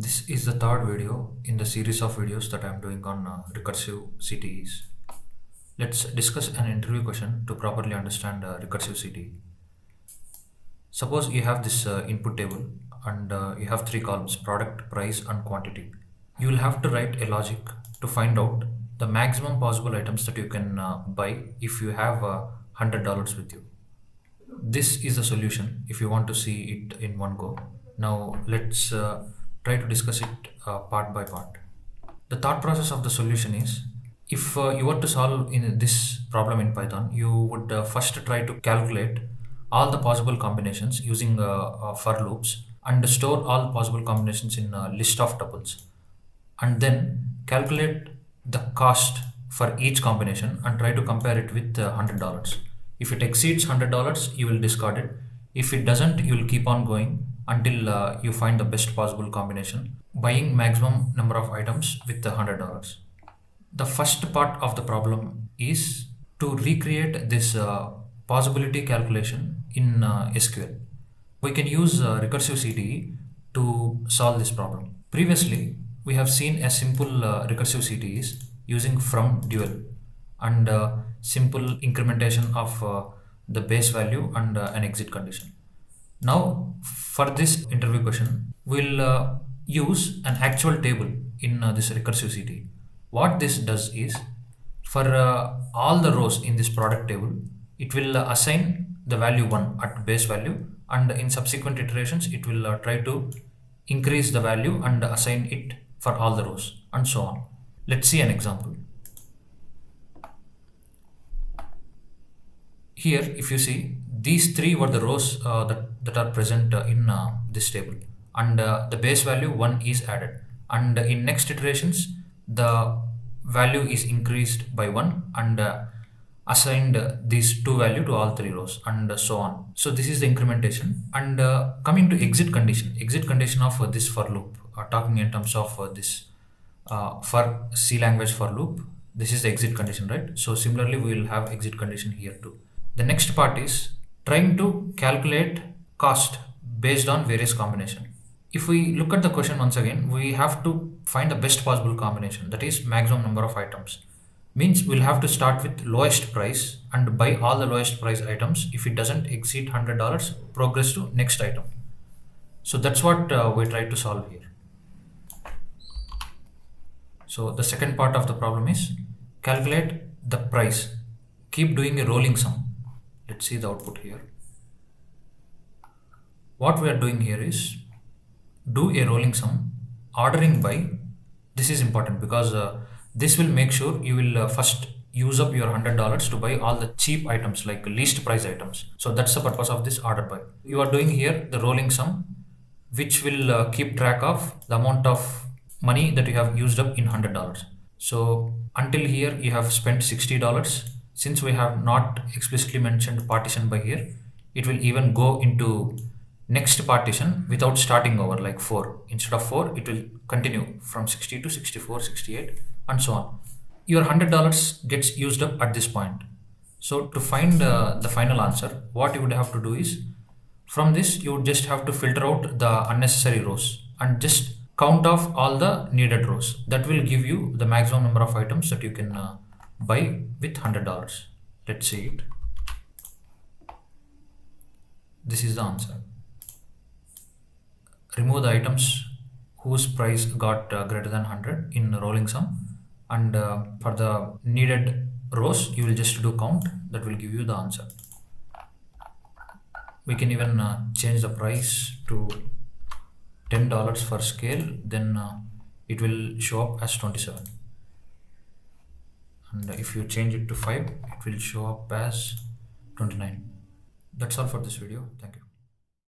This is the third video in the series of videos that I am doing on recursive CTEs. Let's discuss an interview question to properly understand recursive CTE. Suppose you have this input table and you have three columns: product, price and quantity. You will have to write a logic to find out the maximum possible items that you can buy if you have $100 with you. This is the solution if you want to see it in one go. Now let's try to discuss it part by part. The thought process of the solution is, if you were to solve in this problem in Python, you would first try to calculate all the possible combinations using for loops and store all possible combinations in a list of tuples, and then calculate the cost for each combination and try to compare it with $100. If it exceeds $100, you will discard it. If it doesn't, you will keep on going until you find the best possible combination, buying maximum number of items with $100. The first part of the problem is to recreate this possibility calculation in SQL. We can use recursive CTE to solve this problem. Previously, we have seen a simple recursive CTEs using from dual and simple incrementation of the base value and an exit condition. Now, for this interview question, we'll use an actual table in this recursive CTE. What this does is, for all the rows in this product table, it will assign the value 1 at base value, and in subsequent iterations, it will try to increase the value and assign it for all the rows, and so on. Let's see an example. Here, if you see, these three were the rows that are present in this table, and the base value 1 is added, and in next iterations the value is increased by 1 and assigned these two value to all three rows, and so on. So this is the incrementation. And coming to exit condition of this for loop, talking in terms of this for C language for loop, this is the exit condition, right? So similarly we will have exit condition here too. The next part is trying to calculate cost based on various combination. If we look at the question once again, we have to find the best possible combination, that is maximum number of items. Means we'll have to start with lowest price and buy all the lowest price items. If it doesn't exceed $100, progress to next item. So that's what we try to solve here. So the second part of the problem is calculate the price. Keep doing a rolling sum. Let's see the output here. What we are doing here is do a rolling sum, ordering by. This is important because this will make sure you will first use up your $100 to buy all the cheap items, like least price items. So that's the purpose of this order by. You are doing here the rolling sum, which will keep track of the amount of money that you have used up in $100. So until here you have spent $60. Since we have not explicitly mentioned partition by here, it will even go into next partition without starting over, like 4. Instead of 4, it will continue from 60 to 64, 68 and so on. Your $100 gets used up at this point. So to find the final answer, what you would have to do is, from this you would just have to filter out the unnecessary rows and just count off all the needed rows. That will give you the maximum number of items that you can buy with $100. Let's see it. This is the answer. Remove the items whose price got greater than 100 in rolling sum, and for the needed rows you will just do count. That will give you the answer. We can even change the price to $10 for scale, then it will show up as 27. And if you change it to 5, it will show up as 29. That's all for this video. Thank you.